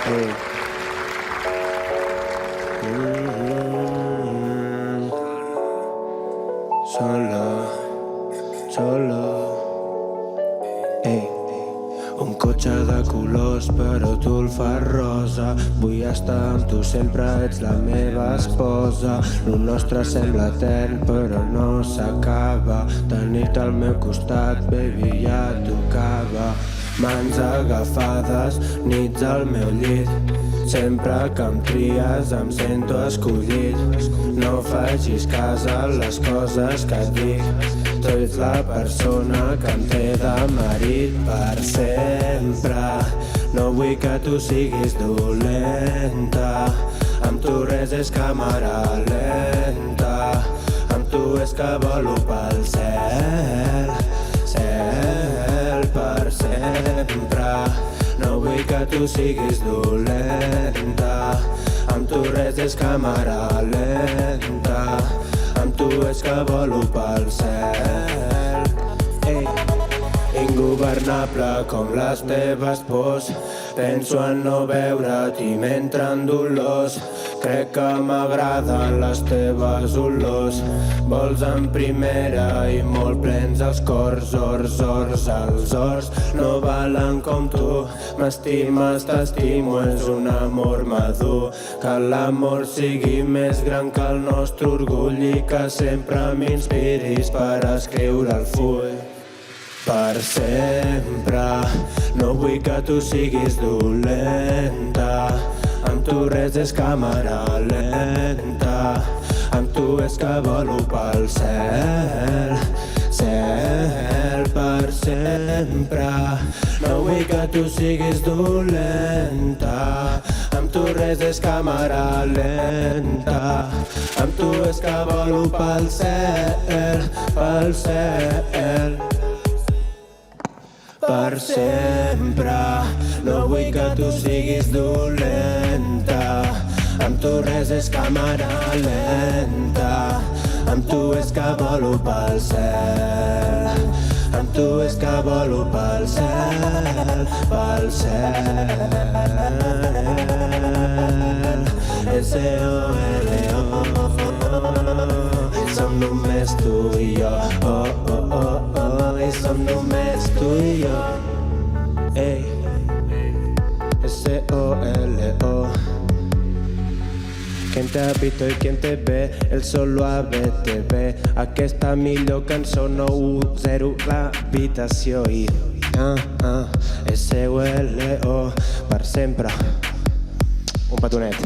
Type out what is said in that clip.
Hey. Solo. Ei. Un cotxe de colors però tu el fas rosa. Vull estar amb tu sempre, ets la meva esposa. Lo nostre sembla etern però no s'acaba. Tenir-te al meu costat, baby, ja tocava. Mans agafades, nits al meu llit. Sempre que em tries em sento escollit. No facis cas a les coses que et dic. Tu ets la persona que em té de marit per sempre. No vull que tu siguis dolenta. Amb tu res és càmera lenta. Amb tu és que volo pel cel, cel per sempre. No vull que tu siguis dolenta. Amb tu res és càmera lenta. Amb tu és que volo pel cel. Ei. Ingovernable com les teves pors. Penso en no veure't-hi mentre en dolors. Crec que m'agraden les teves olors. Vols en primera i molt plens els cors. Ors, els ors no valen com tu. M'estimes, t'estimo, és un amor madur. Que l'amor sigui més gran que el nostre orgull i que sempre m'inspiris per escriure el full. Per sempre, no vull que tu siguis dolenta. Amb tu res és càmera lenta. Amb tu és que volo pel cel, cel per sempre. No vull que tu siguis dolenta. Amb tu res és càmera lenta. Amb tu és que volo pel cel, pel cel. Per sempre, no vull que tu siguis dolenta. Amb tu res és càmera lenta. Amb tu és que volo pel cel. Amb tu és que volo pel cel, pel cel. S-O-L-O. Som només tu i jo. Oh, oh, oh, oh. I som només tu i jo. Ei. S-O-L-O. Quien te habito i quien te ve, el solo ABTV. Aquesta millor cançó 9-0 l'habitació i S-O-L-O per sempre. Un petonet.